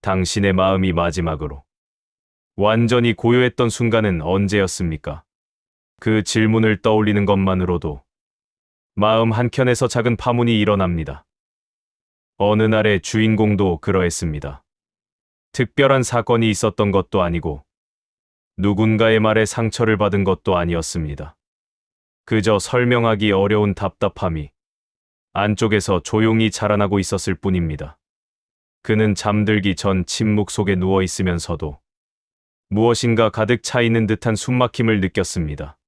당신의 마음이 마지막으로 완전히 고요했던 순간은 언제였습니까? 그 질문을 떠올리는 것만으로도 마음 한켠에서 작은 파문이 일어납니다. 어느 날의 주인공도 그러했습니다. 특별한 사건이 있었던 것도 아니고 누군가의 말에 상처를 받은 것도 아니었습니다. 그저 설명하기 어려운 답답함이 안쪽에서 조용히 자라나고 있었을 뿐입니다. 그는 잠들기 전 침묵 속에 누워 있으면서도 무엇인가 가득 차 있는 듯한 숨막힘을 느꼈습니다.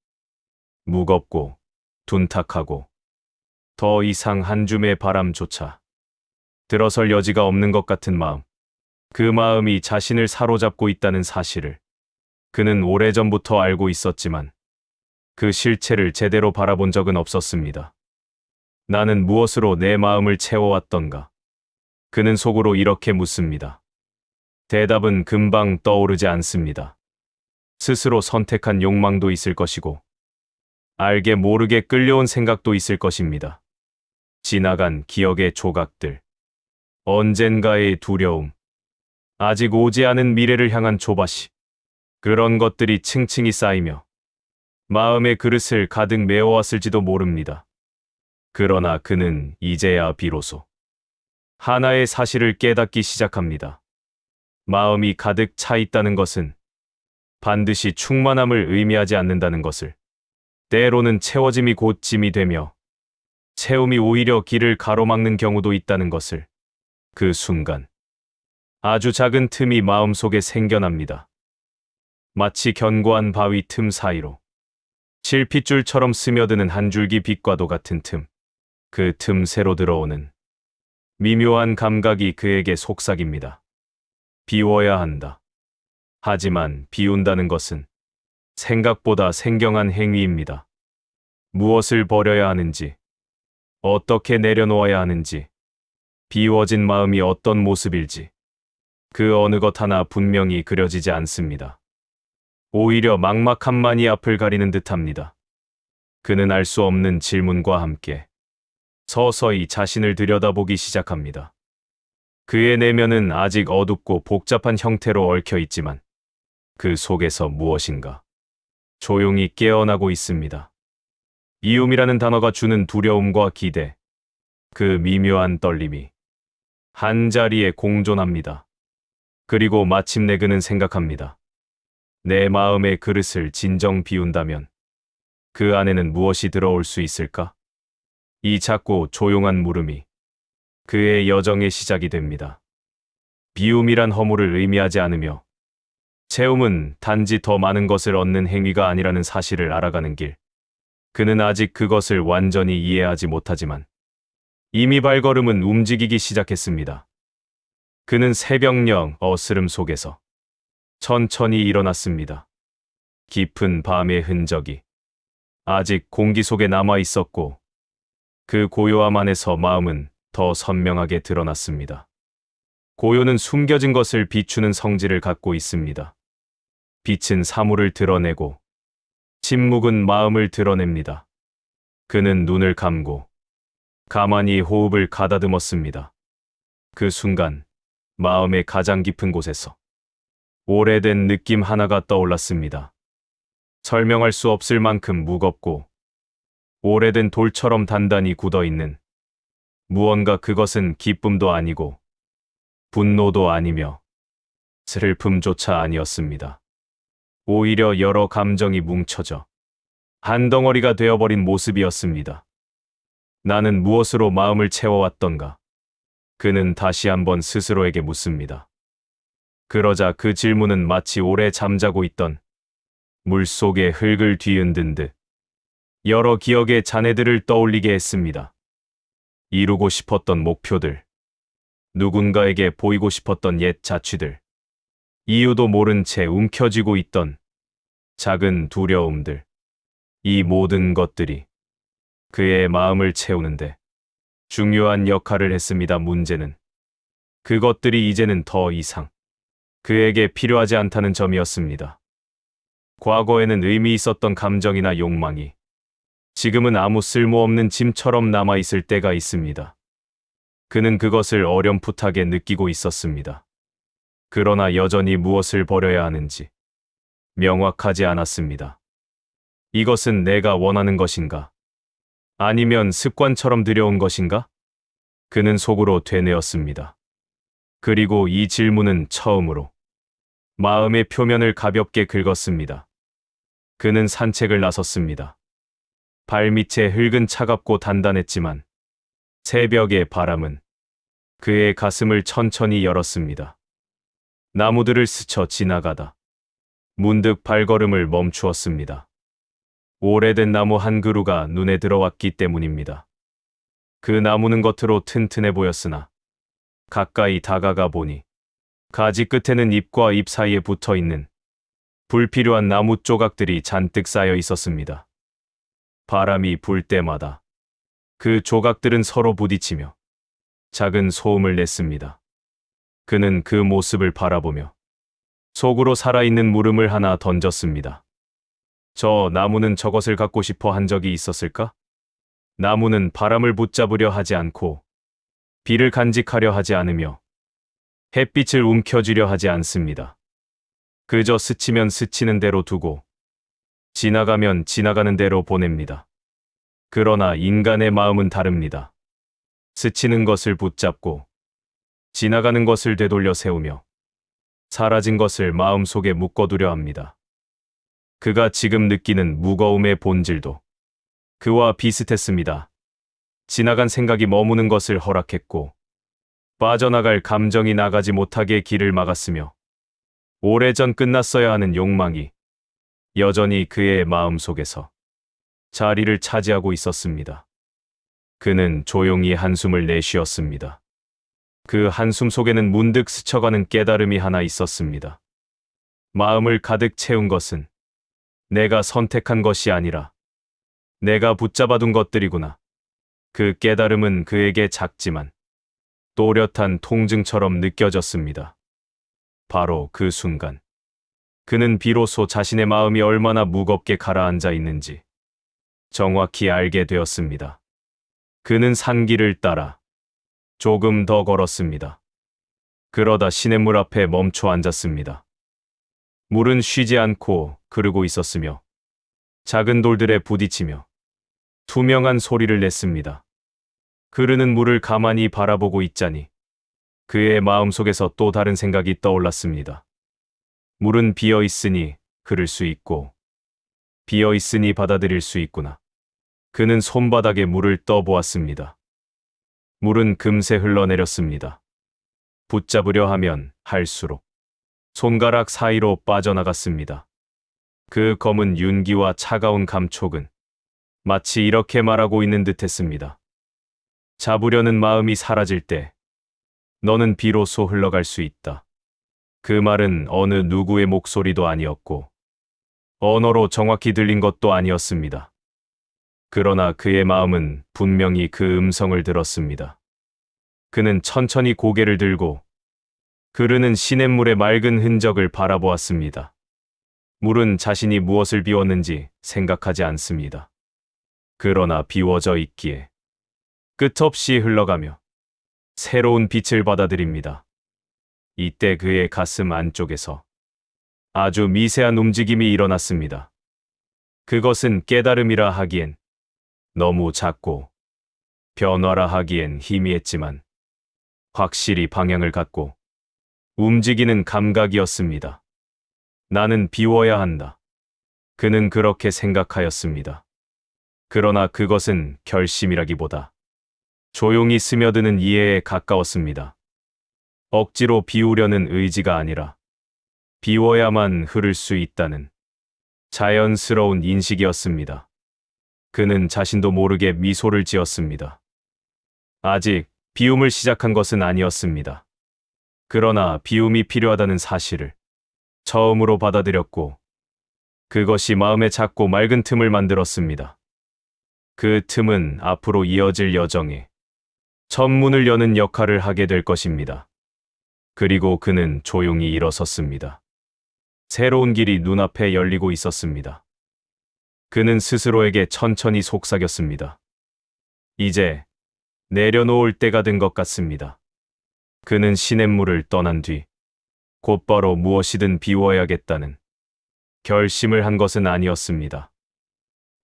무겁고 둔탁하고 더 이상 한 줌의 바람조차 들어설 여지가 없는 것 같은 마음. 그 마음이 자신을 사로잡고 있다는 사실을 그는 오래전부터 알고 있었지만 그 실체를 제대로 바라본 적은 없었습니다. 나는 무엇으로 내 마음을 채워왔던가? 그는 속으로 이렇게 묻습니다. 대답은 금방 떠오르지 않습니다. 스스로 선택한 욕망도 있을 것이고 알게 모르게 끌려온 생각도 있을 것입니다. 지나간 기억의 조각들, 언젠가의 두려움, 아직 오지 않은 미래를 향한 조바심, 그런 것들이 층층이 쌓이며 마음의 그릇을 가득 메워왔을지도 모릅니다. 그러나 그는 이제야 비로소 하나의 사실을 깨닫기 시작합니다. 마음이 가득 차 있다는 것은 반드시 충만함을 의미하지 않는다는 것을. 때로는 채워짐이 곧 짐이 되며 채움이 오히려 길을 가로막는 경우도 있다는 것을. 그 순간 아주 작은 틈이 마음속에 생겨납니다. 마치 견고한 바위 틈 사이로 실핏줄처럼 스며드는 한 줄기 빛과도 같은 틈. 그 틈새로 들어오는 미묘한 감각이 그에게 속삭입니다. 비워야 한다. 하지만 비운다는 것은 생각보다 생경한 행위입니다. 무엇을 버려야 하는지, 어떻게 내려놓아야 하는지, 비워진 마음이 어떤 모습일지, 그 어느 것 하나 분명히 그려지지 않습니다. 오히려 막막함만이 앞을 가리는 듯합니다. 그는 알 수 없는 질문과 함께 서서히 자신을 들여다보기 시작합니다. 그의 내면은 아직 어둡고 복잡한 형태로 얽혀 있지만 그 속에서 무엇인가 조용히 깨어나고 있습니다. 미움이라는 단어가 주는 두려움과 기대, 그 미묘한 떨림이 한자리에 공존합니다. 그리고 마침내 그는 생각합니다. 내 마음의 그릇을 진정 비운다면 그 안에는 무엇이 들어올 수 있을까? 이 작고 조용한 물음이 그의 여정의 시작이 됩니다. 비움이란 허물을 의미하지 않으며 채움은 단지 더 많은 것을 얻는 행위가 아니라는 사실을 알아가는 길. 그는 아직 그것을 완전히 이해하지 못하지만 이미 발걸음은 움직이기 시작했습니다. 그는 새벽녘 어스름 속에서 천천히 일어났습니다. 깊은 밤의 흔적이 아직 공기 속에 남아 있었고 그 고요함 안에서 마음은 더 선명하게 드러났습니다. 고요는 숨겨진 것을 비추는 성질을 갖고 있습니다. 빛은 사물을 드러내고 침묵은 마음을 드러냅니다. 그는 눈을 감고 가만히 호흡을 가다듬었습니다. 그 순간 마음의 가장 깊은 곳에서 오래된 느낌 하나가 떠올랐습니다. 설명할 수 없을 만큼 무겁고 오래된 돌처럼 단단히 굳어있는 무언가. 그것은 기쁨도 아니고 분노도 아니며 슬픔조차 아니었습니다. 오히려 여러 감정이 뭉쳐져 한 덩어리가 되어버린 모습이었습니다. 나는 무엇으로 마음을 채워왔던가? 그는 다시 한번 스스로에게 묻습니다. 그러자 그 질문은 마치 오래 잠자고 있던 물속의 흙을 뒤흔든 듯 여러 기억의 잔해들을 떠올리게 했습니다. 이루고 싶었던 목표들, 누군가에게 보이고 싶었던 옛 자취들, 이유도 모른 채 움켜쥐고 있던 작은 두려움들, 이 모든 것들이 그의 마음을 채우는데 중요한 역할을 했습니다. 문제는 그것들이 이제는 더 이상 그에게 필요하지 않다는 점이었습니다. 과거에는 의미 있었던 감정이나 욕망이 지금은 아무 쓸모없는 짐처럼 남아있을 때가 있습니다. 그는 그것을 어렴풋하게 느끼고 있었습니다. 그러나 여전히 무엇을 버려야 하는지 명확하지 않았습니다. 이것은 내가 원하는 것인가? 아니면 습관처럼 들여온 것인가? 그는 속으로 되뇌었습니다. 그리고 이 질문은 처음으로 마음의 표면을 가볍게 긁었습니다. 그는 산책을 나섰습니다. 발밑의 흙은 차갑고 단단했지만 새벽의 바람은 그의 가슴을 천천히 열었습니다. 나무들을 스쳐 지나가다 문득 발걸음을 멈추었습니다. 오래된 나무 한 그루가 눈에 들어왔기 때문입니다. 그 나무는 겉으로 튼튼해 보였으나 가까이 다가가 보니 가지 끝에는 잎과 잎 사이에 붙어 있는 불필요한 나무 조각들이 잔뜩 쌓여 있었습니다. 바람이 불 때마다 그 조각들은 서로 부딪히며 작은 소음을 냈습니다. 그는 그 모습을 바라보며 속으로 살아있는 물음을 하나 던졌습니다. 저 나무는 저것을 갖고 싶어 한 적이 있었을까? 나무는 바람을 붙잡으려 하지 않고 비를 간직하려 하지 않으며 햇빛을 움켜쥐려 하지 않습니다. 그저 스치면 스치는 대로 두고 지나가면 지나가는 대로 보냅니다. 그러나 인간의 마음은 다릅니다. 스치는 것을 붙잡고 지나가는 것을 되돌려 세우며 사라진 것을 마음속에 묶어두려 합니다. 그가 지금 느끼는 무거움의 본질도 그와 비슷했습니다. 지나간 생각이 머무는 것을 허락했고 빠져나갈 감정이 나가지 못하게 길을 막았으며 오래전 끝났어야 하는 욕망이 여전히 그의 마음속에서 자리를 차지하고 있었습니다. 그는 조용히 한숨을 내쉬었습니다. 그 한숨 속에는 문득 스쳐가는 깨달음이 하나 있었습니다. 마음을 가득 채운 것은 내가 선택한 것이 아니라 내가 붙잡아둔 것들이구나. 그 깨달음은 그에게 작지만 또렷한 통증처럼 느껴졌습니다. 바로 그 순간, 그는 비로소 자신의 마음이 얼마나 무겁게 가라앉아 있는지 정확히 알게 되었습니다. 그는 산길을 따라 조금 더 걸었습니다. 그러다 시냇물 앞에 멈춰 앉았습니다. 물은 쉬지 않고 흐르고 있었으며 작은 돌들에 부딪히며 투명한 소리를 냈습니다. 흐르는 물을 가만히 바라보고 있자니 그의 마음속에서 또 다른 생각이 떠올랐습니다. 물은 비어 있으니 흐를 수 있고 비어 있으니 받아들일 수 있구나. 그는 손바닥에 물을 떠보았습니다. 물은 금세 흘러내렸습니다. 붙잡으려 하면 할수록 손가락 사이로 빠져나갔습니다. 그 검은 윤기와 차가운 감촉은 마치 이렇게 말하고 있는 듯 했습니다. 잡으려는 마음이 사라질 때 너는 비로소 흘러갈 수 있다. 그 말은 어느 누구의 목소리도 아니었고 언어로 정확히 들린 것도 아니었습니다. 그러나 그의 마음은 분명히 그 음성을 들었습니다. 그는 천천히 고개를 들고 흐르는 시냇물의 맑은 흔적을 바라보았습니다. 물은 자신이 무엇을 비웠는지 생각하지 않습니다. 그러나 비워져 있기에 끝없이 흘러가며 새로운 빛을 받아들입니다. 이때 그의 가슴 안쪽에서 아주 미세한 움직임이 일어났습니다. 그것은 깨달음이라 하기엔 너무 작고 변화라 하기엔 희미했지만 확실히 방향을 갖고 움직이는 감각이었습니다. 나는 비워야 한다. 그는 그렇게 생각하였습니다. 그러나 그것은 결심이라기보다 조용히 스며드는 이해에 가까웠습니다. 억지로 비우려는 의지가 아니라 비워야만 흐를 수 있다는 자연스러운 인식이었습니다. 그는 자신도 모르게 미소를 지었습니다. 아직 비움을 시작한 것은 아니었습니다. 그러나 비움이 필요하다는 사실을 처음으로 받아들였고 그것이 마음의 작고 맑은 틈을 만들었습니다. 그 틈은 앞으로 이어질 여정에 첫 문을 여는 역할을 하게 될 것입니다. 그리고 그는 조용히 일어섰습니다. 새로운 길이 눈앞에 열리고 있었습니다. 그는 스스로에게 천천히 속삭였습니다. 이제 내려놓을 때가 된 것 같습니다. 그는 시냇물을 떠난 뒤 곧바로 무엇이든 비워야겠다는 결심을 한 것은 아니었습니다.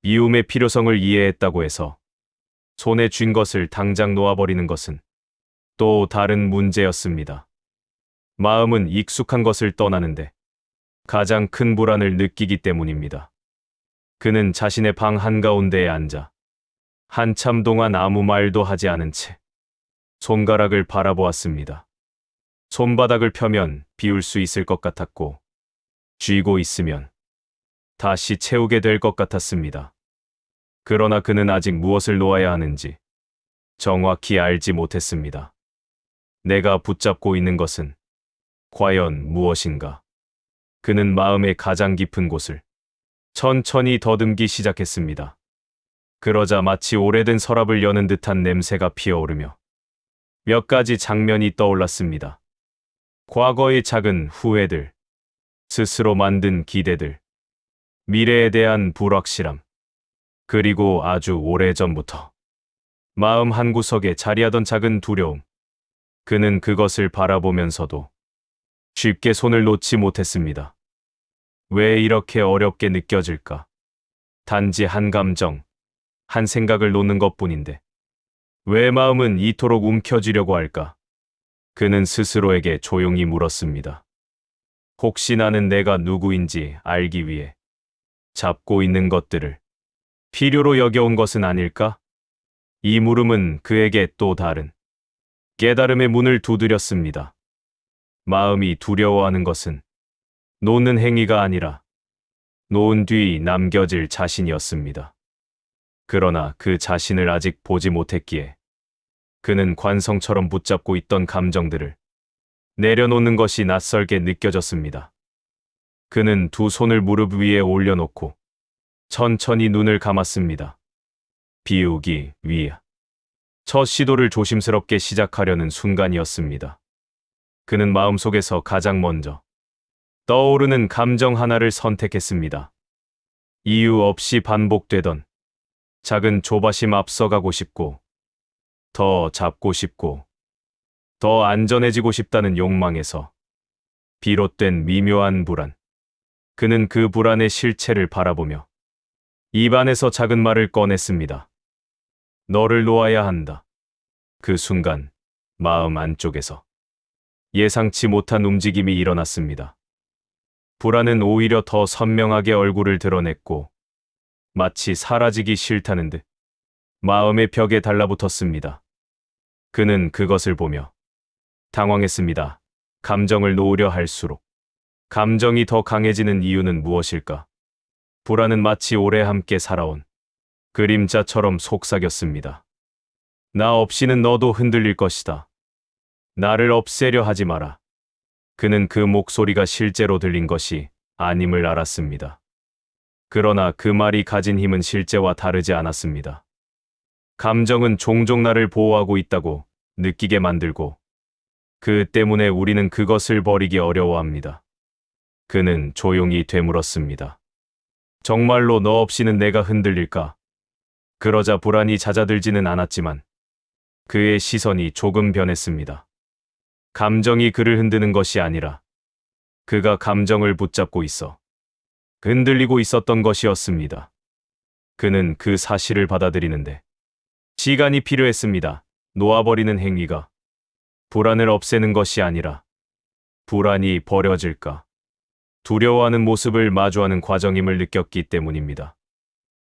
미움의 필요성을 이해했다고 해서 손에 쥔 것을 당장 놓아버리는 것은 또 다른 문제였습니다. 마음은 익숙한 것을 떠나는데 가장 큰 불안을 느끼기 때문입니다. 그는 자신의 방 한가운데에 앉아 한참 동안 아무 말도 하지 않은 채 손가락을 바라보았습니다. 손바닥을 펴면 비울 수 있을 것 같았고 쥐고 있으면 다시 채우게 될 것 같았습니다. 그러나 그는 아직 무엇을 놓아야 하는지 정확히 알지 못했습니다. 내가 붙잡고 있는 것은 과연 무엇인가? 그는 마음의 가장 깊은 곳을 천천히 더듬기 시작했습니다. 그러자 마치 오래된 서랍을 여는 듯한 냄새가 피어오르며 몇 가지 장면이 떠올랐습니다. 과거의 작은 후회들, 스스로 만든 기대들, 미래에 대한 불확실함, 그리고 아주 오래전부터 마음 한구석에 자리하던 작은 두려움. 그는 그것을 바라보면서도 쉽게 손을 놓지 못했습니다. 왜 이렇게 어렵게 느껴질까? 단지 한 감정, 한 생각을 놓는 것뿐인데 왜 마음은 이토록 움켜쥐려고 할까? 그는 스스로에게 조용히 물었습니다. 혹시 나는 내가 누구인지 알기 위해 잡고 있는 것들을 필요로 여겨온 것은 아닐까? 이 물음은 그에게 또 다른 깨달음의 문을 두드렸습니다. 마음이 두려워하는 것은 놓는 행위가 아니라 놓은 뒤 남겨질 자신이었습니다. 그러나 그 자신을 아직 보지 못했기에 그는 관성처럼 붙잡고 있던 감정들을 내려놓는 것이 낯설게 느껴졌습니다. 그는 두 손을 무릎 위에 올려놓고 천천히 눈을 감았습니다. 비우기 위해 첫 시도를 조심스럽게 시작하려는 순간이었습니다. 그는 마음속에서 가장 먼저 떠오르는 감정 하나를 선택했습니다. 이유 없이 반복되던 작은 조바심, 앞서가고 싶고 더 잡고 싶고 더 안전해지고 싶다는 욕망에서 비롯된 미묘한 불안. 그는 그 불안의 실체를 바라보며 입안에서 작은 말을 꺼냈습니다. 너를 놓아야 한다. 그 순간 마음 안쪽에서 예상치 못한 움직임이 일어났습니다. 불안은 오히려 더 선명하게 얼굴을 드러냈고 마치 사라지기 싫다는 듯 마음의 벽에 달라붙었습니다. 그는 그것을 보며 당황했습니다. 감정을 놓으려 할수록 감정이 더 강해지는 이유는 무엇일까? 불안은 마치 오래 함께 살아온 그림자처럼 속삭였습니다. 나 없이는 너도 흔들릴 것이다. 나를 없애려 하지 마라. 그는 그 목소리가 실제로 들린 것이 아님을 알았습니다. 그러나 그 말이 가진 힘은 실제와 다르지 않았습니다. 감정은 종종 나를 보호하고 있다고 느끼게 만들고 그 때문에 우리는 그것을 버리기 어려워합니다. 그는 조용히 되물었습니다. 정말로 너 없이는 내가 흔들릴까? 그러자 불안이 잦아들지는 않았지만 그의 시선이 조금 변했습니다. 감정이 그를 흔드는 것이 아니라 그가 감정을 붙잡고 있어 흔들리고 있었던 것이었습니다. 그는 그 사실을 받아들이는데 시간이 필요했습니다. 놓아버리는 행위가 불안을 없애는 것이 아니라 불안이 버려질까 두려워하는 모습을 마주하는 과정임을 느꼈기 때문입니다.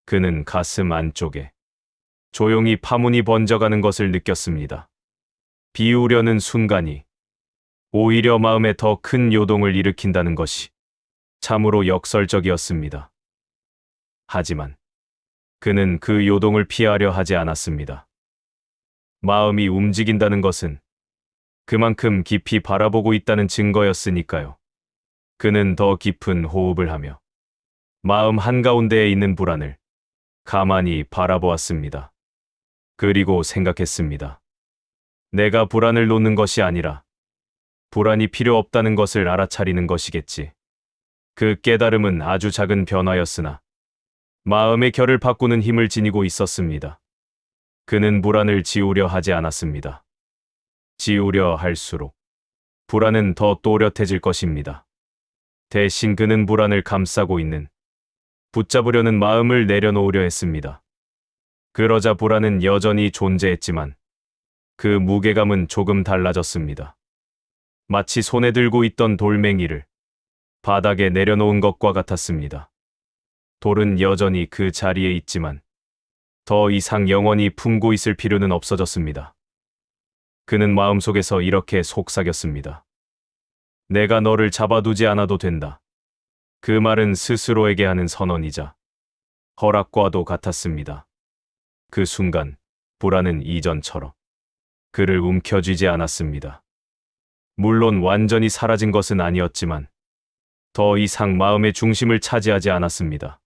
그는 가슴 안쪽에 조용히 파문이 번져가는 것을 느꼈습니다. 비우려는 순간이 오히려 마음에 더 큰 요동을 일으킨다는 것이 참으로 역설적이었습니다. 하지만 그는 그 요동을 피하려 하지 않았습니다. 마음이 움직인다는 것은 그만큼 깊이 바라보고 있다는 증거였으니까요. 그는 더 깊은 호흡을 하며 마음 한가운데에 있는 불안을 가만히 바라보았습니다. 그리고 생각했습니다. 내가 불안을 놓는 것이 아니라 불안이 필요 없다는 것을 알아차리는 것이겠지. 그 깨달음은 아주 작은 변화였으나 마음의 결을 바꾸는 힘을 지니고 있었습니다. 그는 불안을 지우려 하지 않았습니다. 지우려 할수록 불안은 더 또렷해질 것입니다. 대신 그는 불안을 감싸고 있는 붙잡으려는 마음을 내려놓으려 했습니다. 그러자 불안은 여전히 존재했지만 그 무게감은 조금 달라졌습니다. 마치 손에 들고 있던 돌멩이를 바닥에 내려놓은 것과 같았습니다. 돌은 여전히 그 자리에 있지만 더 이상 영원히 품고 있을 필요는 없어졌습니다. 그는 마음속에서 이렇게 속삭였습니다. 내가 너를 잡아두지 않아도 된다. 그 말은 스스로에게 하는 선언이자 허락과도 같았습니다. 그 순간 불안은 이전처럼 그를 움켜쥐지 않았습니다. 물론 완전히 사라진 것은 아니었지만 더 이상 마음의 중심을 차지하지 않았습니다.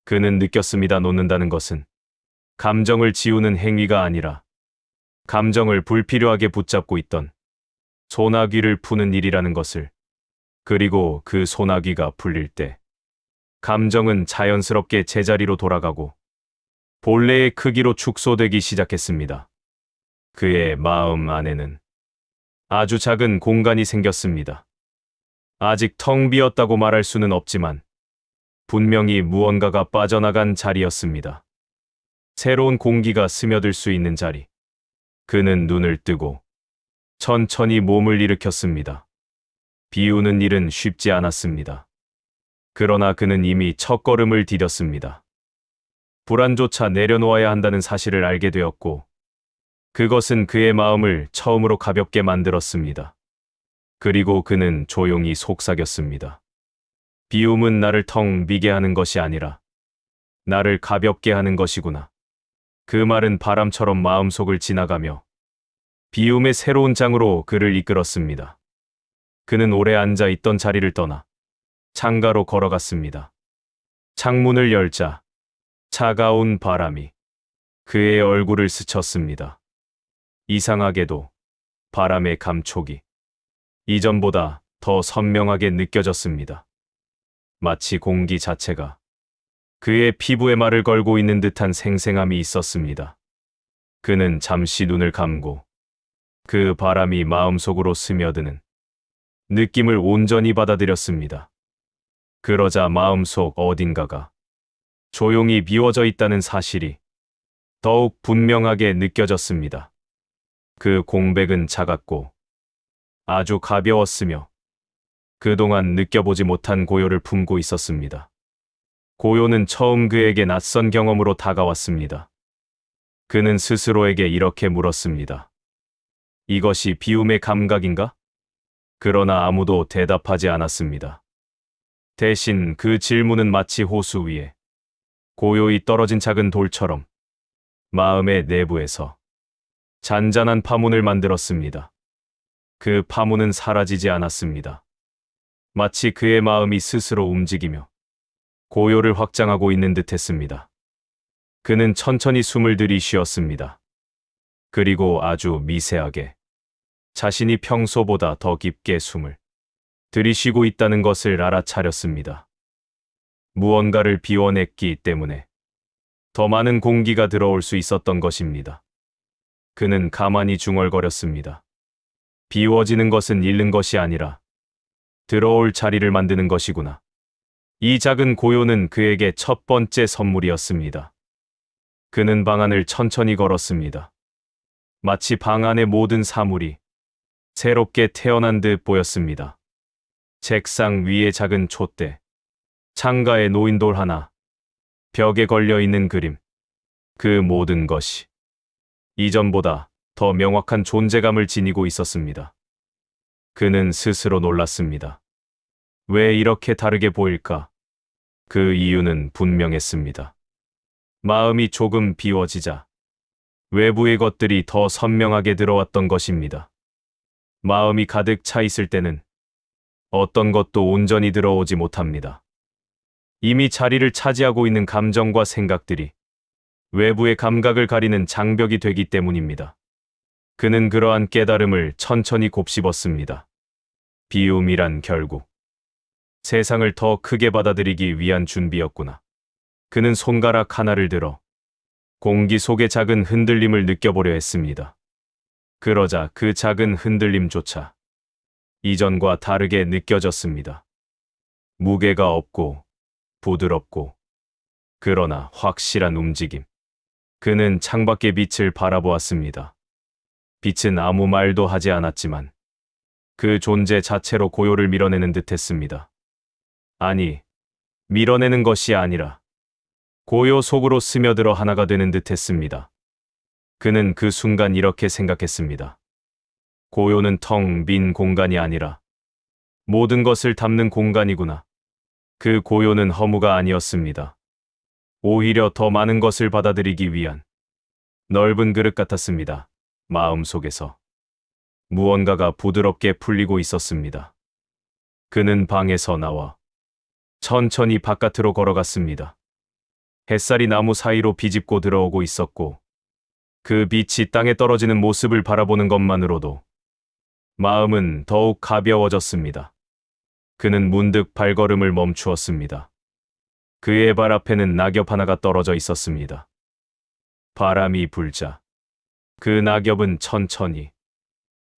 그는 느꼈습니다. 놓는다는 것은 감정을 지우는 행위가 아니라 감정을 불필요하게 붙잡고 있던 소나귀를 푸는 일이라는 것을. 그리고 그 소나귀가 풀릴 때 감정은 자연스럽게 제자리로 돌아가고 본래의 크기로 축소되기 시작했습니다. 그의 마음 안에는 아주 작은 공간이 생겼습니다. 아직 텅 비었다고 말할 수는 없지만 분명히 무언가가 빠져나간 자리였습니다. 새로운 공기가 스며들 수 있는 자리. 그는 눈을 뜨고 천천히 몸을 일으켰습니다. 비우는 일은 쉽지 않았습니다. 그러나 그는 이미 첫걸음을 디뎠습니다. 불안조차 내려놓아야 한다는 사실을 알게 되었고 그것은 그의 마음을 처음으로 가볍게 만들었습니다. 그리고 그는 조용히 속삭였습니다. 비움은 나를 텅 비게 하는 것이 아니라 나를 가볍게 하는 것이구나. 그 말은 바람처럼 마음속을 지나가며 비움의 새로운 장으로 그를 이끌었습니다. 그는 오래 앉아 있던 자리를 떠나 창가로 걸어갔습니다. 창문을 열자 차가운 바람이 그의 얼굴을 스쳤습니다. 이상하게도 바람의 감촉이 이전보다 더 선명하게 느껴졌습니다. 마치 공기 자체가 그의 피부에 말을 걸고 있는 듯한 생생함이 있었습니다. 그는 잠시 눈을 감고 그 바람이 마음속으로 스며드는 느낌을 온전히 받아들였습니다. 그러자 마음속 어딘가가 조용히 비워져 있다는 사실이 더욱 분명하게 느껴졌습니다. 그 공백은 작았고 아주 가벼웠으며 그동안 느껴보지 못한 고요를 품고 있었습니다. 고요는 처음 그에게 낯선 경험으로 다가왔습니다. 그는 스스로에게 이렇게 물었습니다. 이것이 비움의 감각인가? 그러나 아무도 대답하지 않았습니다. 대신 그 질문은 마치 호수 위에 고요히 떨어진 작은 돌처럼 마음의 내부에서 잔잔한 파문을 만들었습니다. 그 파문은 사라지지 않았습니다. 마치 그의 마음이 스스로 움직이며 고요를 확장하고 있는 듯 했습니다. 그는 천천히 숨을 들이쉬었습니다. 그리고 아주 미세하게 자신이 평소보다 더 깊게 숨을 들이쉬고 있다는 것을 알아차렸습니다. 무언가를 비워냈기 때문에 더 많은 공기가 들어올 수 있었던 것입니다. 그는 가만히 중얼거렸습니다. 비워지는 것은 잃는 것이 아니라 들어올 자리를 만드는 것이구나. 이 작은 고요는 그에게 첫 번째 선물이었습니다. 그는 방 안을 천천히 걸었습니다. 마치 방 안의 모든 사물이 새롭게 태어난 듯 보였습니다. 책상 위에 작은 촛대, 창가에 놓인 돌 하나, 벽에 걸려있는 그림, 그 모든 것이 이전보다 더 명확한 존재감을 지니고 있었습니다. 그는 스스로 놀랐습니다. 왜 이렇게 다르게 보일까? 그 이유는 분명했습니다. 마음이 조금 비워지자 외부의 것들이 더 선명하게 들어왔던 것입니다. 마음이 가득 차 있을 때는 어떤 것도 온전히 들어오지 못합니다. 이미 자리를 차지하고 있는 감정과 생각들이 외부의 감각을 가리는 장벽이 되기 때문입니다. 그는 그러한 깨달음을 천천히 곱씹었습니다. 비움이란 결국 세상을 더 크게 받아들이기 위한 준비였구나. 그는 손가락 하나를 들어 공기 속의 작은 흔들림을 느껴보려 했습니다. 그러자 그 작은 흔들림조차 이전과 다르게 느껴졌습니다. 무게가 없고 부드럽고 그러나 확실한 움직임. 그는 창밖의 빛을 바라보았습니다. 빛은 아무 말도 하지 않았지만 그 존재 자체로 고요를 밀어내는 듯했습니다. 아니, 밀어내는 것이 아니라 고요 속으로 스며들어 하나가 되는 듯했습니다. 그는 그 순간 이렇게 생각했습니다. 고요는 텅 빈 공간이 아니라 모든 것을 담는 공간이구나. 그 고요는 허무가 아니었습니다. 오히려 더 많은 것을 받아들이기 위한 넓은 그릇 같았습니다. 마음속에서 무언가가 부드럽게 풀리고 있었습니다. 그는 방에서 나와 천천히 바깥으로 걸어갔습니다. 햇살이 나무 사이로 비집고 들어오고 있었고 그 빛이 땅에 떨어지는 모습을 바라보는 것만으로도 마음은 더욱 가벼워졌습니다. 그는 문득 발걸음을 멈추었습니다. 그의 발 앞에는 낙엽 하나가 떨어져 있었습니다. 바람이 불자 그 낙엽은 천천히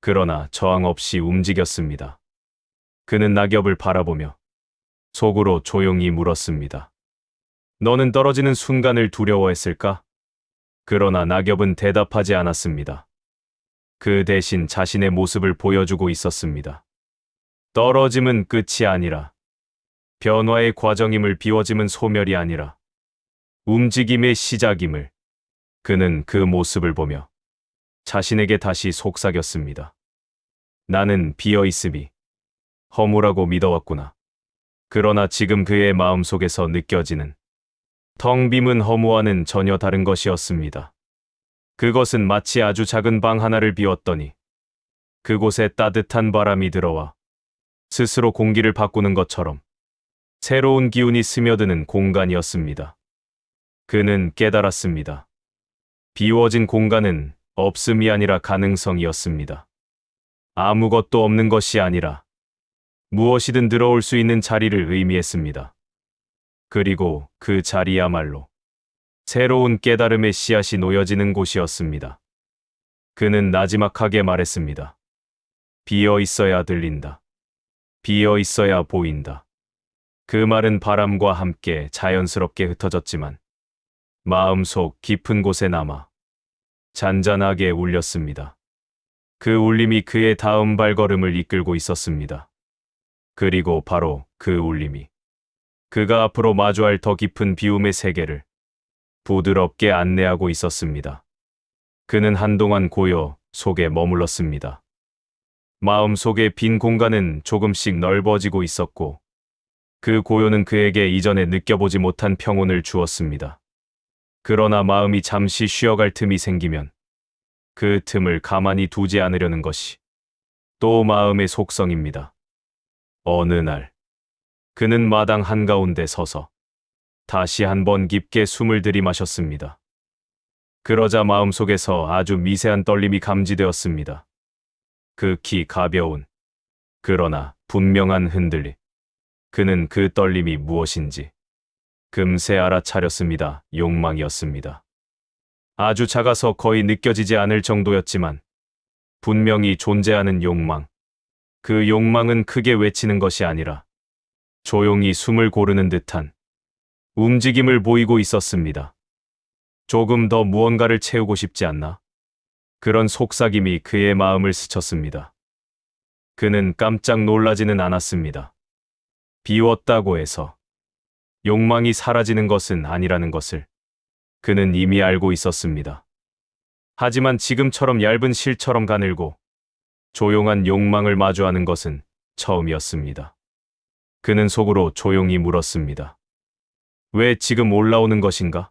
그러나 저항 없이 움직였습니다. 그는 낙엽을 바라보며 속으로 조용히 물었습니다. 너는 떨어지는 순간을 두려워했을까? 그러나 낙엽은 대답하지 않았습니다. 그 대신 자신의 모습을 보여주고 있었습니다. 떨어짐은 끝이 아니라 변화의 과정임을, 비워짐은 소멸이 아니라 움직임의 시작임을. 그는 그 모습을 보며 자신에게 다시 속삭였습니다. 나는 비어있음이 허무라고 믿어왔구나. 그러나 지금 그의 마음속에서 느껴지는 텅 빔은 허무와는 전혀 다른 것이었습니다. 그것은 마치 아주 작은 방 하나를 비웠더니 그곳에 따뜻한 바람이 들어와 스스로 공기를 바꾸는 것처럼 새로운 기운이 스며드는 공간이었습니다. 그는 깨달았습니다. 비워진 공간은 없음이 아니라 가능성이었습니다. 아무것도 없는 것이 아니라 무엇이든 들어올 수 있는 자리를 의미했습니다. 그리고 그 자리야말로 새로운 깨달음의 씨앗이 놓여지는 곳이었습니다. 그는 나지막하게 말했습니다. 비어 있어야 들린다. 비어 있어야 보인다. 그 말은 바람과 함께 자연스럽게 흩어졌지만 마음속 깊은 곳에 남아 잔잔하게 울렸습니다. 그 울림이 그의 다음 발걸음을 이끌고 있었습니다. 그리고 바로 그 울림이 그가 앞으로 마주할 더 깊은 비움의 세계를 부드럽게 안내하고 있었습니다. 그는 한동안 고요 속에 머물렀습니다. 마음속의 빈 공간은 조금씩 넓어지고 있었고 그 고요는 그에게 이전에 느껴보지 못한 평온을 주었습니다. 그러나 마음이 잠시 쉬어갈 틈이 생기면 그 틈을 가만히 두지 않으려는 것이 또 마음의 속성입니다. 어느 날 그는 마당 한가운데 서서 다시 한번 깊게 숨을 들이마셨습니다. 그러자 마음속에서 아주 미세한 떨림이 감지되었습니다. 극히 가벼운 그러나 분명한 흔들림. 그는 그 떨림이 무엇인지 금세 알아차렸습니다. 욕망이었습니다. 아주 작아서 거의 느껴지지 않을 정도였지만 분명히 존재하는 욕망. 그 욕망은 크게 외치는 것이 아니라 조용히 숨을 고르는 듯한 움직임을 보이고 있었습니다. 조금 더 무언가를 채우고 싶지 않나? 그런 속삭임이 그의 마음을 스쳤습니다. 그는 깜짝 놀라지는 않았습니다. 비웠다고 해서 욕망이 사라지는 것은 아니라는 것을 그는 이미 알고 있었습니다. 하지만 지금처럼 얇은 실처럼 가늘고 조용한 욕망을 마주하는 것은 처음이었습니다. 그는 속으로 조용히 물었습니다. 왜 지금 올라오는 것인가?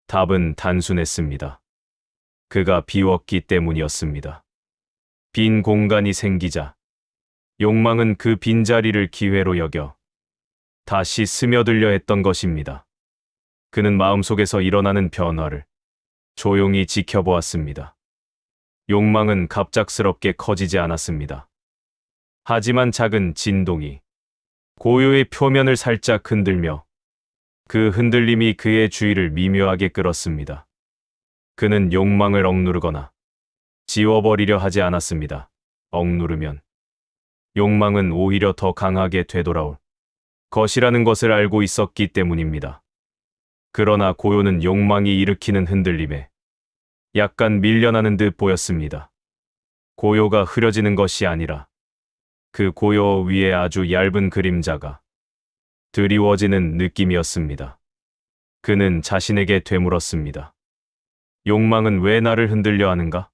답은 단순했습니다. 그가 비웠기 때문이었습니다. 빈 공간이 생기자 욕망은 그 빈자리를 기회로 여겨 다시 스며들려 했던 것입니다. 그는 마음속에서 일어나는 변화를 조용히 지켜보았습니다. 욕망은 갑작스럽게 커지지 않았습니다. 하지만 작은 진동이 고요의 표면을 살짝 흔들며 그 흔들림이 그의 주위를 미묘하게 끌었습니다. 그는 욕망을 억누르거나 지워버리려 하지 않았습니다. 억누르면 욕망은 오히려 더 강하게 되돌아올 것이라는 것을 알고 있었기 때문입니다. 그러나 고요는 욕망이 일으키는 흔들림에 약간 밀려나는 듯 보였습니다. 고요가 흐려지는 것이 아니라 그 고요 위에 아주 얇은 그림자가 드리워지는 느낌이었습니다. 그는 자신에게 되물었습니다. 욕망은 왜 나를 흔들려 하는가?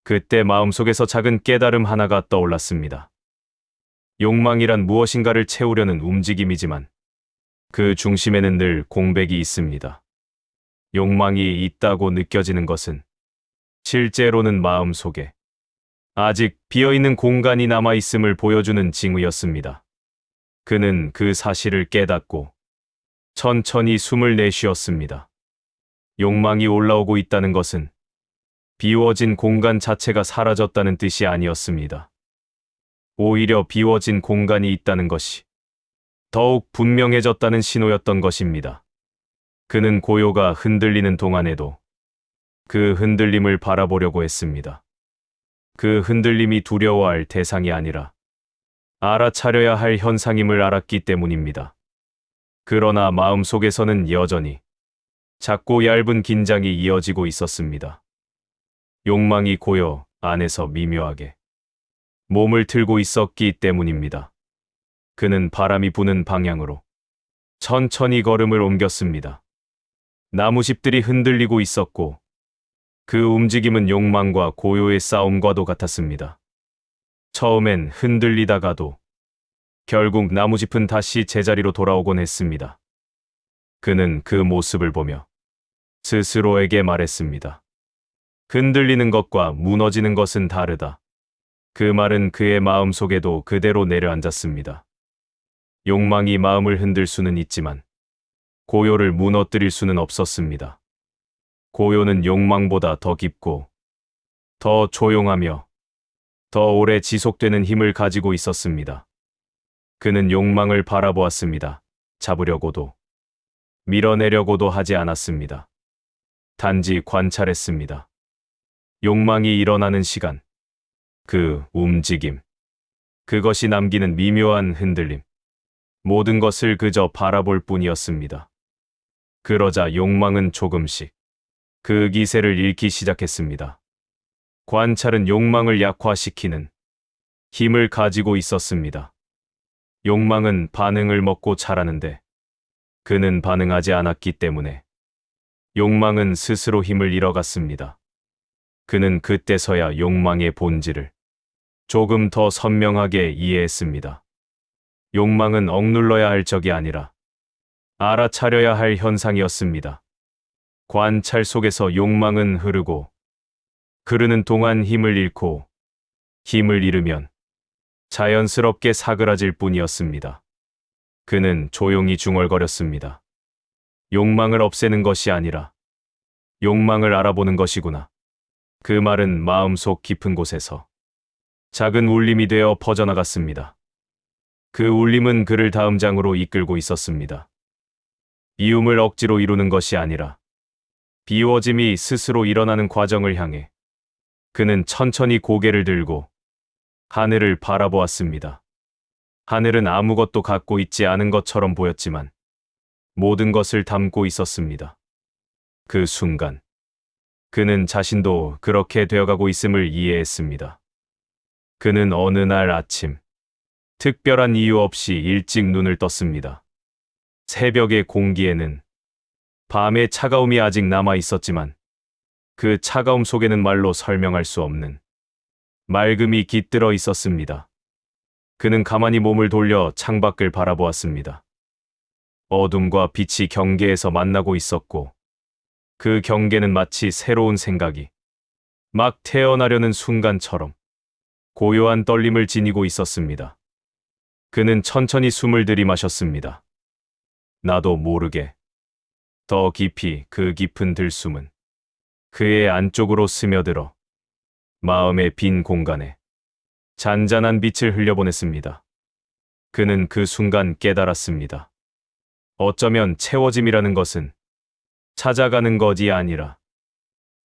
그때 마음속에서 작은 깨달음 하나가 떠올랐습니다. 욕망이란 무엇인가를 채우려는 움직임이지만 그 중심에는 늘 공백이 있습니다. 욕망이 있다고 느껴지는 것은 실제로는 마음속에 아직 비어있는 공간이 남아있음을 보여주는 징후였습니다. 그는 그 사실을 깨닫고 천천히 숨을 내쉬었습니다. 욕망이 올라오고 있다는 것은 비워진 공간 자체가 사라졌다는 뜻이 아니었습니다. 오히려 비워진 공간이 있다는 것이 더욱 분명해졌다는 신호였던 것입니다. 그는 고요가 흔들리는 동안에도 그 흔들림을 바라보려고 했습니다. 그 흔들림이 두려워할 대상이 아니라 알아차려야 할 현상임을 알았기 때문입니다. 그러나 마음속에서는 여전히 작고 얇은 긴장이 이어지고 있었습니다. 욕망이 고요 안에서 미묘하게 몸을 틀고 있었기 때문입니다. 그는 바람이 부는 방향으로 천천히 걸음을 옮겼습니다. 나무잎들이 흔들리고 있었고 그 움직임은 욕망과 고요의 싸움과도 같았습니다. 처음엔 흔들리다가도 결국 나무짚은 다시 제자리로 돌아오곤 했습니다. 그는 그 모습을 보며 스스로에게 말했습니다. 흔들리는 것과 무너지는 것은 다르다. 그 말은 그의 마음속에도 그대로 내려앉았습니다. 욕망이 마음을 흔들 수는 있지만 고요를 무너뜨릴 수는 없었습니다. 고요는 욕망보다 더 깊고 더 조용하며 더 오래 지속되는 힘을 가지고 있었습니다. 그는 욕망을 바라보았습니다. 잡으려고도 밀어내려고도 하지 않았습니다. 단지 관찰했습니다. 욕망이 일어나는 시간, 그 움직임, 그것이 남기는 미묘한 흔들림, 모든 것을 그저 바라볼 뿐이었습니다. 그러자 욕망은 조금씩 그 기세를 잃기 시작했습니다. 관찰은 욕망을 약화시키는 힘을 가지고 있었습니다. 욕망은 반응을 먹고 자라는데 그는 반응하지 않았기 때문에 욕망은 스스로 힘을 잃어갔습니다. 그는 그때서야 욕망의 본질을 조금 더 선명하게 이해했습니다. 욕망은 억눌러야 할 적이 아니라 알아차려야 할 현상이었습니다. 관찰 속에서 욕망은 흐르고 흐르는 동안 힘을 잃고 힘을 잃으면 자연스럽게 사그라질 뿐이었습니다. 그는 조용히 중얼거렸습니다. 욕망을 없애는 것이 아니라 욕망을 알아보는 것이구나. 그 말은 마음속 깊은 곳에서 작은 울림이 되어 퍼져나갔습니다. 그 울림은 그를 다음 장으로 이끌고 있었습니다. 비움을 억지로 이루는 것이 아니라 비워짐이 스스로 일어나는 과정을 향해 그는 천천히 고개를 들고 하늘을 바라보았습니다. 하늘은 아무것도 갖고 있지 않은 것처럼 보였지만 모든 것을 담고 있었습니다. 그 순간 그는 자신도 그렇게 되어가고 있음을 이해했습니다. 그는 어느 날 아침 특별한 이유 없이 일찍 눈을 떴습니다. 새벽의 공기에는 밤의 차가움이 아직 남아 있었지만 그 차가움 속에는 말로 설명할 수 없는 맑음이 깃들어 있었습니다. 그는 가만히 몸을 돌려 창밖을 바라보았습니다. 어둠과 빛이 경계에서 만나고 있었고 그 경계는 마치 새로운 생각이 막 태어나려는 순간처럼 고요한 떨림을 지니고 있었습니다. 그는 천천히 숨을 들이마셨습니다. 나도 모르게 더 깊이 그 깊은 들숨은 그의 안쪽으로 스며들어 마음의 빈 공간에 잔잔한 빛을 흘려보냈습니다. 그는 그 순간 깨달았습니다. 어쩌면 채워짐이라는 것은 찾아가는 것이 아니라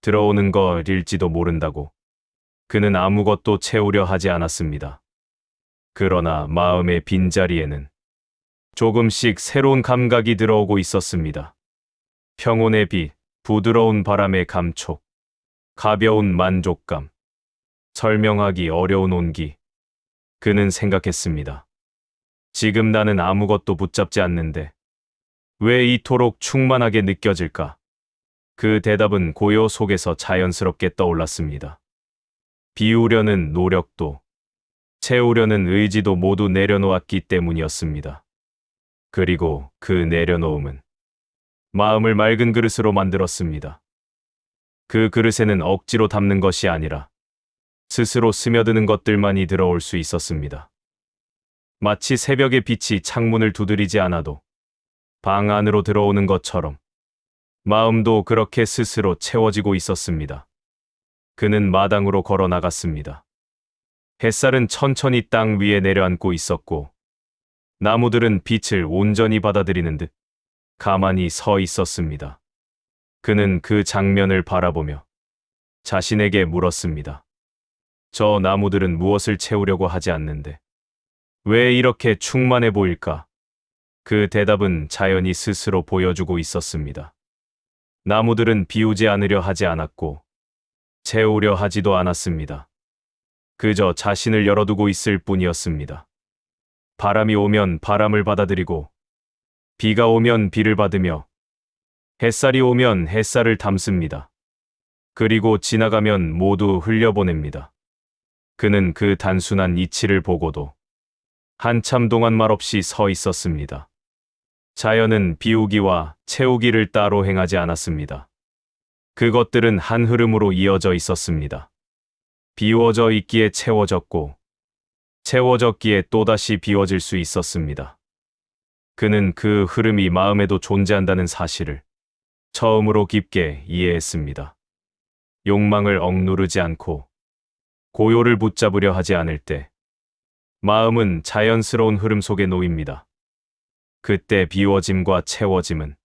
들어오는 것일지도 모른다고. 그는 아무것도 채우려 하지 않았습니다. 그러나 마음의 빈자리에는 조금씩 새로운 감각이 들어오고 있었습니다. 평온의 빛, 부드러운 바람의 감촉, 가벼운 만족감, 설명하기 어려운 온기. 그는 생각했습니다. 지금 나는 아무것도 붙잡지 않는데 왜 이토록 충만하게 느껴질까? 그 대답은 고요 속에서 자연스럽게 떠올랐습니다. 비우려는 노력도, 채우려는 의지도 모두 내려놓았기 때문이었습니다. 그리고 그 내려놓음은 마음을 맑은 그릇으로 만들었습니다. 그 그릇에는 억지로 담는 것이 아니라 스스로 스며드는 것들만이 들어올 수 있었습니다. 마치 새벽의 빛이 창문을 두드리지 않아도 방 안으로 들어오는 것처럼 마음도 그렇게 스스로 채워지고 있었습니다. 그는 마당으로 걸어 나갔습니다. 햇살은 천천히 땅 위에 내려앉고 있었고 나무들은 빛을 온전히 받아들이는 듯 가만히 서 있었습니다. 그는 그 장면을 바라보며 자신에게 물었습니다. 저 나무들은 무엇을 채우려고 하지 않는데 왜 이렇게 충만해 보일까? 그 대답은 자연이 스스로 보여주고 있었습니다. 나무들은 비우지 않으려 하지 않았고 채우려 하지도 않았습니다. 그저 자신을 열어두고 있을 뿐이었습니다. 바람이 오면 바람을 받아들이고 비가 오면 비를 받으며 햇살이 오면 햇살을 담습니다. 그리고 지나가면 모두 흘려보냅니다. 그는 그 단순한 이치를 보고도 한참 동안 말없이 서 있었습니다. 자연은 비우기와 채우기를 따로 행하지 않았습니다. 그것들은 한 흐름으로 이어져 있었습니다. 비워져 있기에 채워졌고 채워졌기에 또다시 비워질 수 있었습니다. 그는 그 흐름이 마음에도 존재한다는 사실을 처음으로 깊게 이해했습니다. 욕망을 억누르지 않고 고요를 붙잡으려 하지 않을 때 마음은 자연스러운 흐름 속에 놓입니다. 그때 비워짐과 채워짐은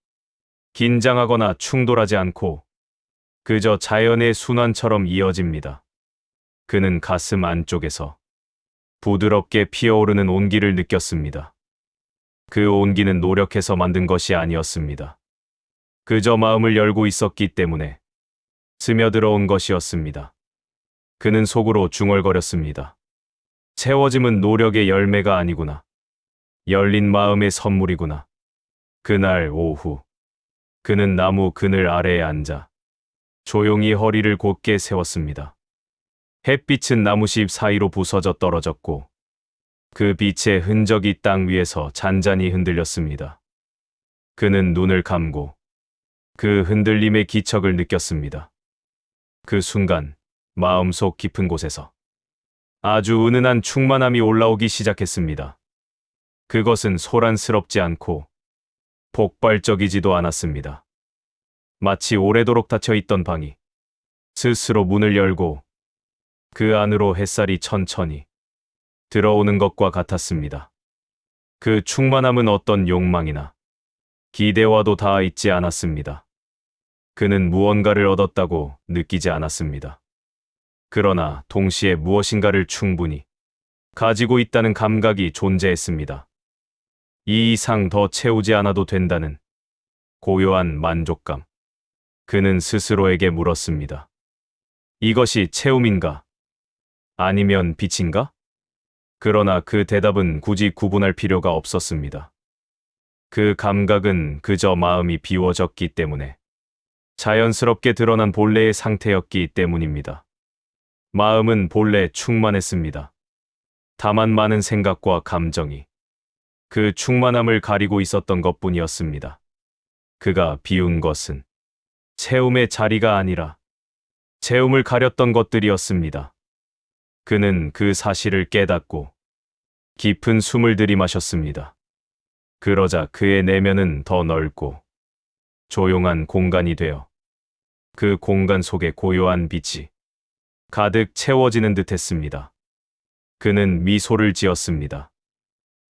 긴장하거나 충돌하지 않고 그저 자연의 순환처럼 이어집니다. 그는 가슴 안쪽에서 부드럽게 피어오르는 온기를 느꼈습니다. 그 온기는 노력해서 만든 것이 아니었습니다. 그저 마음을 열고 있었기 때문에 스며들어온 것이었습니다. 그는 속으로 중얼거렸습니다. 채워짐은 노력의 열매가 아니구나. 열린 마음의 선물이구나. 그날 오후, 그는 나무 그늘 아래에 앉아 조용히 허리를 곧게 세웠습니다. 햇빛은 나무잎 사이로 부서져 떨어졌고 그 빛의 흔적이 땅 위에서 잔잔히 흔들렸습니다. 그는 눈을 감고 그 흔들림의 기척을 느꼈습니다. 그 순간 마음속 깊은 곳에서 아주 은은한 충만함이 올라오기 시작했습니다. 그것은 소란스럽지 않고 폭발적이지도 않았습니다. 마치 오래도록 닫혀있던 방이 스스로 문을 열고 그 안으로 햇살이 천천히 들어오는 것과 같았습니다. 그 충만함은 어떤 욕망이나 기대와도 닿아 있지 않았습니다. 그는 무언가를 얻었다고 느끼지 않았습니다. 그러나 동시에 무엇인가를 충분히 가지고 있다는 감각이 존재했습니다. 이 이상 더 채우지 않아도 된다는 고요한 만족감. 그는 스스로에게 물었습니다. 이것이 채움인가? 아니면 빛인가? 그러나 그 대답은 굳이 구분할 필요가 없었습니다. 그 감각은 그저 마음이 비워졌기 때문에 자연스럽게 드러난 본래의 상태였기 때문입니다. 마음은 본래 충만했습니다. 다만 많은 생각과 감정이 그 충만함을 가리고 있었던 것뿐이었습니다. 그가 비운 것은 채움의 자리가 아니라 채움을 가렸던 것들이었습니다. 그는 그 사실을 깨닫고 깊은 숨을 들이마셨습니다. 그러자 그의 내면은 더 넓고 조용한 공간이 되어 그 공간 속에 고요한 빛이 가득 채워지는 듯했습니다. 그는 미소를 지었습니다.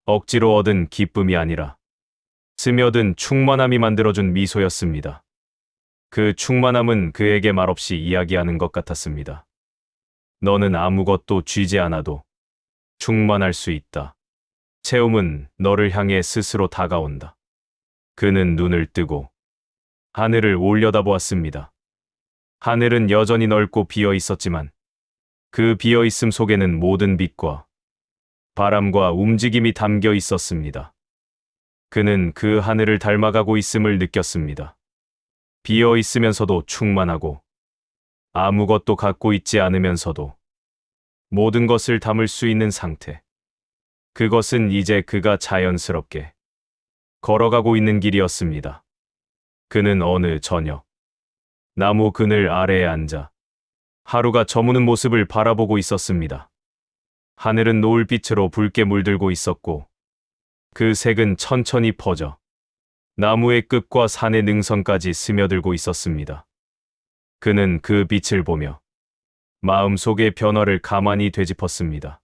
억지로 얻은 기쁨이 아니라 스며든 충만함이 만들어준 미소였습니다. 그 충만함은 그에게 말없이 이야기하는 것 같았습니다. 너는 아무것도 쥐지 않아도 충만할 수 있다. 채움은 너를 향해 스스로 다가온다. 그는 눈을 뜨고 하늘을 올려다보았습니다. 하늘은 여전히 넓고 비어 있었지만 그 비어 있음 속에는 모든 빛과 바람과 움직임이 담겨 있었습니다. 그는 그 하늘을 닮아가고 있음을 느꼈습니다. 비어 있으면서도 충만하고 아무것도 갖고 있지 않으면서도 모든 것을 담을 수 있는 상태. 그것은 이제 그가 자연스럽게 걸어가고 있는 길이었습니다. 그는 어느 저녁 나무 그늘 아래에 앉아 하루가 저무는 모습을 바라보고 있었습니다. 하늘은 노을빛으로 붉게 물들고 있었고 그 색은 천천히 퍼져 나무의 끝과 산의 능선까지 스며들고 있었습니다. 그는 그 빛을 보며 마음속의 변화를 가만히 되짚었습니다.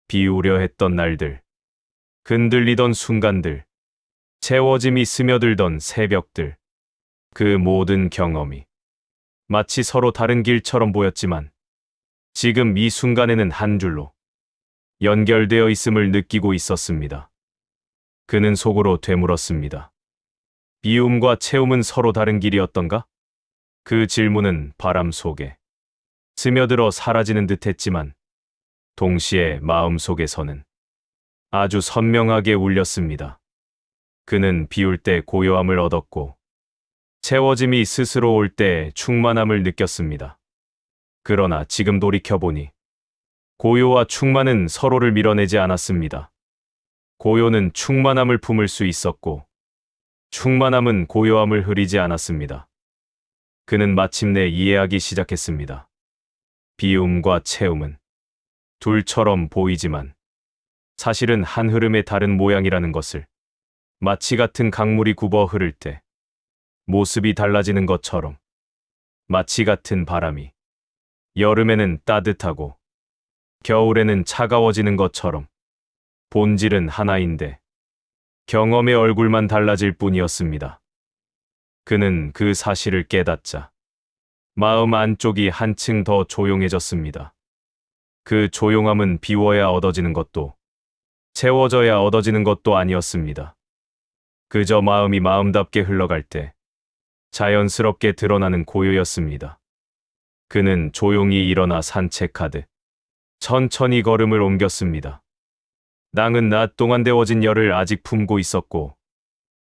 비우려 했던 날들, 흔들리던 순간들, 채워짐이 스며들던 새벽들, 그 모든 경험이 마치 서로 다른 길처럼 보였지만 지금 이 순간에는 한 줄로 연결되어 있음을 느끼고 있었습니다. 그는 속으로 되물었습니다. 비움과 채움은 서로 다른 길이었던가? 그 질문은 바람 속에 스며들어 사라지는 듯 했지만 동시에 마음속에서는 아주 선명하게 울렸습니다. 그는 비울 때 고요함을 얻었고 채워짐이 스스로 올 때 충만함을 느꼈습니다. 그러나 지금 돌이켜보니 고요와 충만은 서로를 밀어내지 않았습니다. 고요는 충만함을 품을 수 있었고 충만함은 고요함을 흐리지 않았습니다. 그는 마침내 이해하기 시작했습니다. 비움과 채움은 둘처럼 보이지만 사실은 한 흐름의 다른 모양이라는 것을, 마치 같은 강물이 굽어 흐를 때 모습이 달라지는 것처럼, 마치 같은 바람이 여름에는 따뜻하고 겨울에는 차가워지는 것처럼 본질은 하나인데 경험의 얼굴만 달라질 뿐이었습니다. 그는 그 사실을 깨닫자 마음 안쪽이 한층 더 조용해졌습니다. 그 조용함은 비워야 얻어지는 것도 채워져야 얻어지는 것도 아니었습니다. 그저 마음이 마음답게 흘러갈 때 자연스럽게 드러나는 고요였습니다. 그는 조용히 일어나 산책하듯 천천히 걸음을 옮겼습니다. 낭은 낮 동안 데워진 열을 아직 품고 있었고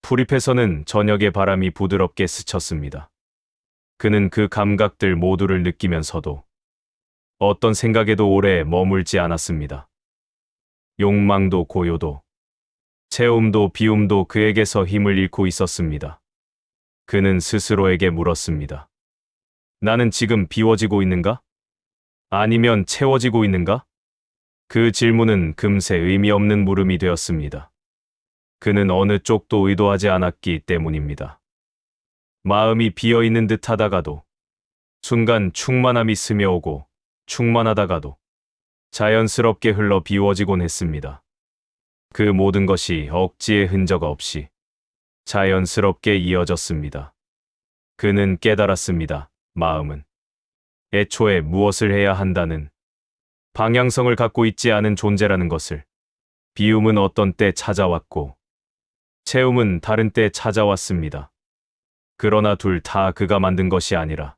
풀잎에서는 저녁의 바람이 부드럽게 스쳤습니다. 그는 그 감각들 모두를 느끼면서도 어떤 생각에도 오래 머물지 않았습니다. 욕망도 고요도 채움도 비움도 그에게서 힘을 잃고 있었습니다. 그는 스스로에게 물었습니다. 나는 지금 비워지고 있는가? 아니면 채워지고 있는가? 그 질문은 금세 의미 없는 물음이 되었습니다. 그는 어느 쪽도 의도하지 않았기 때문입니다. 마음이 비어있는 듯 하다가도 순간 충만함이 스며오고 충만하다가도 자연스럽게 흘러 비워지곤 했습니다. 그 모든 것이 억지의 흔적 없이 자연스럽게 이어졌습니다. 그는 깨달았습니다. 마음은 애초에 무엇을 해야 한다는 방향성을 갖고 있지 않은 존재라는 것을. 비움은 어떤 때 찾아왔고 채움은 다른 때 찾아왔습니다. 그러나 둘 다 그가 만든 것이 아니라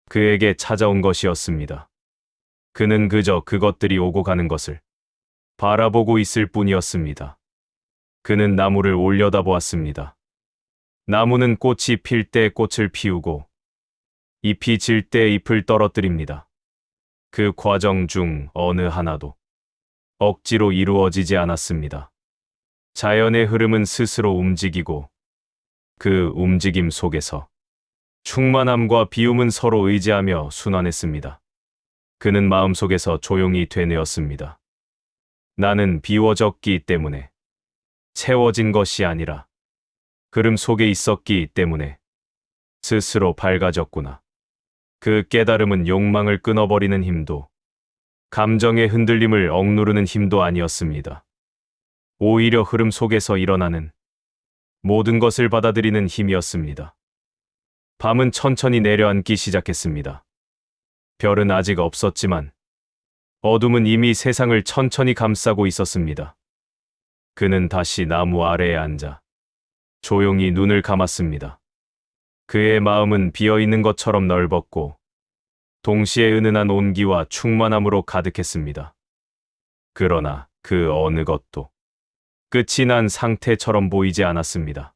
그에게 찾아온 것이었습니다. 그는 그저 그것들이 오고 가는 것을 바라보고 있을 뿐이었습니다. 그는 나무를 올려다보았습니다. 나무는 꽃이 필 때 꽃을 피우고 잎이 질 때 잎을 떨어뜨립니다. 그 과정 중 어느 하나도 억지로 이루어지지 않았습니다. 자연의 흐름은 스스로 움직이고 그 움직임 속에서 충만함과 비움은 서로 의지하며 순환했습니다. 그는 마음속에서 조용히 되뇌었습니다. 나는 비워졌기 때문에, 채워진 것이 아니라 흐름 속에 있었기 때문에 스스로 밝아졌구나. 그 깨달음은 욕망을 끊어버리는 힘도, 감정의 흔들림을 억누르는 힘도 아니었습니다. 오히려 흐름 속에서 일어나는 모든 것을 받아들이는 힘이었습니다. 밤은 천천히 내려앉기 시작했습니다. 별은 아직 없었지만 어둠은 이미 세상을 천천히 감싸고 있었습니다. 그는 다시 나무 아래에 앉아 조용히 눈을 감았습니다. 그의 마음은 비어있는 것처럼 넓었고 동시에 은은한 온기와 충만함으로 가득했습니다. 그러나 그 어느 것도 끝이 난 상태처럼 보이지 않았습니다.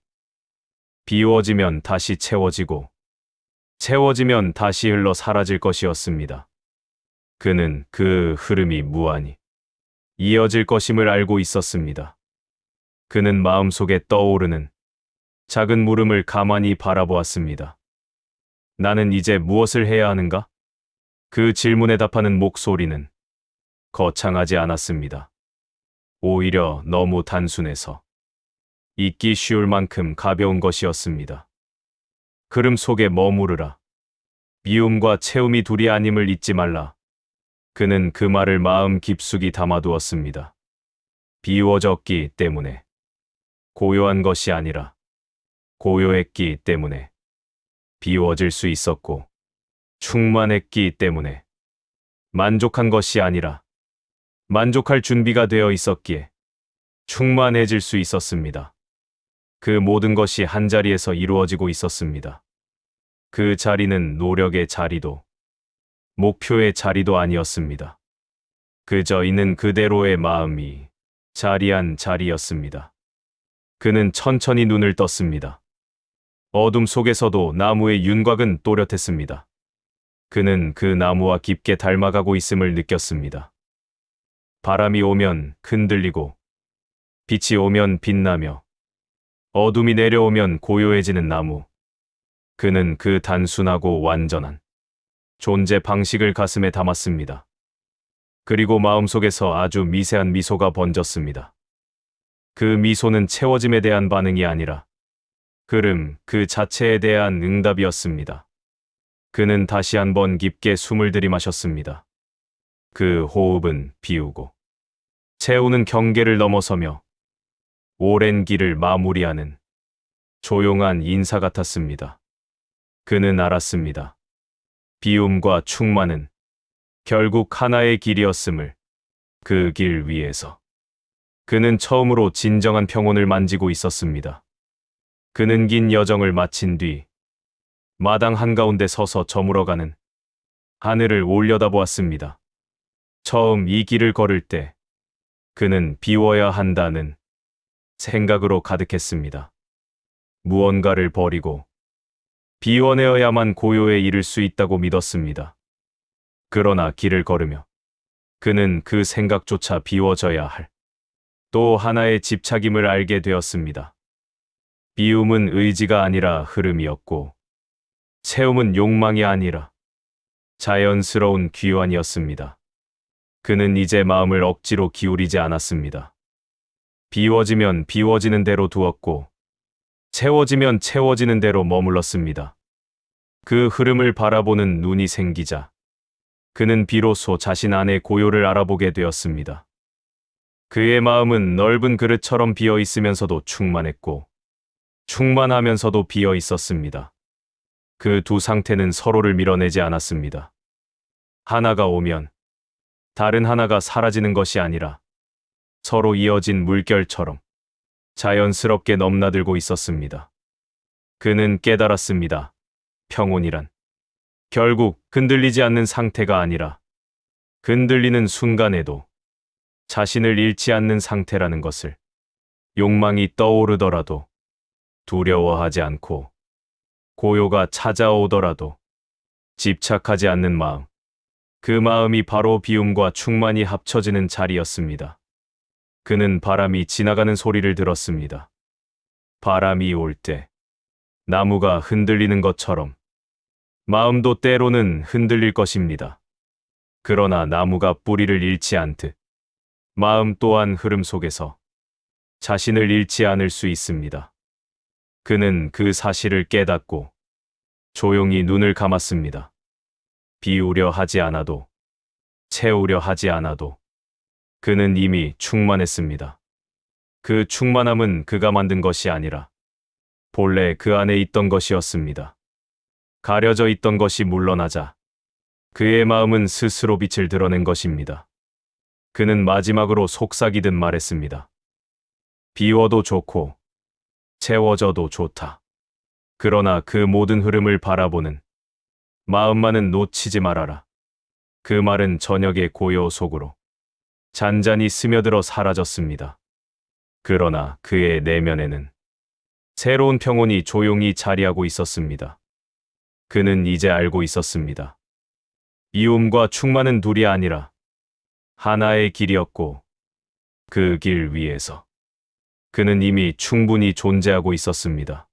비워지면 다시 채워지고 채워지면 다시 흘러 사라질 것이었습니다. 그는 그 흐름이 무한히 이어질 것임을 알고 있었습니다. 그는 마음속에 떠오르는 작은 물음을 가만히 바라보았습니다. 나는 이제 무엇을 해야 하는가? 그 질문에 답하는 목소리는 거창하지 않았습니다. 오히려 너무 단순해서 잊기 쉬울 만큼 가벼운 것이었습니다. 흐름 속에 머무르라. 비움과 채움이 둘이 아님을 잊지 말라. 그는 그 말을 마음 깊숙이 담아두었습니다. 비워졌기 때문에, 고요한 것이 아니라 고요했기 때문에, 비워질 수 있었고 충만했기 때문에, 만족한 것이 아니라 만족할 준비가 되어 있었기에 충만해질 수 있었습니다. 그 모든 것이 한자리에서 이루어지고 있었습니다. 그 자리는 노력의 자리도 목표의 자리도 아니었습니다. 그저 있는 그대로의 마음이 자리한 자리였습니다. 그는 천천히 눈을 떴습니다. 어둠 속에서도 나무의 윤곽은 또렷했습니다. 그는 그 나무와 깊게 닮아가고 있음을 느꼈습니다. 바람이 오면 흔들리고 빛이 오면 빛나며 어둠이 내려오면 고요해지는 나무. 그는 그 단순하고 완전한 존재 방식을 가슴에 담았습니다. 그리고 마음속에서 아주 미세한 미소가 번졌습니다. 그 미소는 채워짐에 대한 반응이 아니라 흐름 그 자체에 대한 응답이었습니다. 그는 다시 한번 깊게 숨을 들이마셨습니다. 그 호흡은 비우고 채우는 경계를 넘어서며 오랜 길을 마무리하는 조용한 인사 같았습니다. 그는 알았습니다. 비움과 충만은 결국 하나의 길이었음을. 그 길 위에서 그는 처음으로 진정한 평온을 만지고 있었습니다. 그는 긴 여정을 마친 뒤 마당 한가운데 서서 저물어가는 하늘을 올려다보았습니다. 처음 이 길을 걸을 때 그는 비워야 한다는 생각으로 가득했습니다. 무언가를 버리고 비워내어야만 고요에 이를 수 있다고 믿었습니다. 그러나 길을 걸으며 그는 그 생각조차 비워져야 할 또 하나의 집착임을 알게 되었습니다. 비움은 의지가 아니라 흐름이었고 채움은 욕망이 아니라 자연스러운 귀환이었습니다. 그는 이제 마음을 억지로 기울이지 않았습니다. 비워지면 비워지는 대로 두었고 채워지면 채워지는 대로 머물렀습니다. 그 흐름을 바라보는 눈이 생기자 그는 비로소 자신 안의 고요를 알아보게 되었습니다. 그의 마음은 넓은 그릇처럼 비어 있으면서도 충만했고 충만하면서도 비어 있었습니다. 그 두 상태는 서로를 밀어내지 않았습니다. 하나가 오면 다른 하나가 사라지는 것이 아니라 서로 이어진 물결처럼 자연스럽게 넘나들고 있었습니다. 그는 깨달았습니다. 평온이란 결국 흔들리지 않는 상태가 아니라 흔들리는 순간에도 자신을 잃지 않는 상태라는 것을. 욕망이 떠오르더라도 두려워하지 않고 고요가 찾아오더라도 집착하지 않는 마음. 그 마음이 바로 비움과 충만이 합쳐지는 자리였습니다. 그는 바람이 지나가는 소리를 들었습니다. 바람이 올 때 나무가 흔들리는 것처럼 마음도 때로는 흔들릴 것입니다. 그러나 나무가 뿌리를 잃지 않듯 마음 또한 흐름 속에서 자신을 잃지 않을 수 있습니다. 그는 그 사실을 깨닫고 조용히 눈을 감았습니다. 비우려 하지 않아도 채우려 하지 않아도 그는 이미 충만했습니다. 그 충만함은 그가 만든 것이 아니라 본래 그 안에 있던 것이었습니다. 가려져 있던 것이 물러나자 그의 마음은 스스로 빛을 드러낸 것입니다. 그는 마지막으로 속삭이듯 말했습니다. 비워도 좋고 채워져도 좋다. 그러나 그 모든 흐름을 바라보는 마음만은 놓치지 말아라. 그 말은 저녁의 고요 속으로 잔잔히 스며들어 사라졌습니다. 그러나 그의 내면에는 새로운 평온이 조용히 자리하고 있었습니다. 그는 이제 알고 있었습니다. 이움과 충만은 둘이 아니라 하나의 길이었고 그 길 위에서 그는 이미 충분히 존재하고 있었습니다.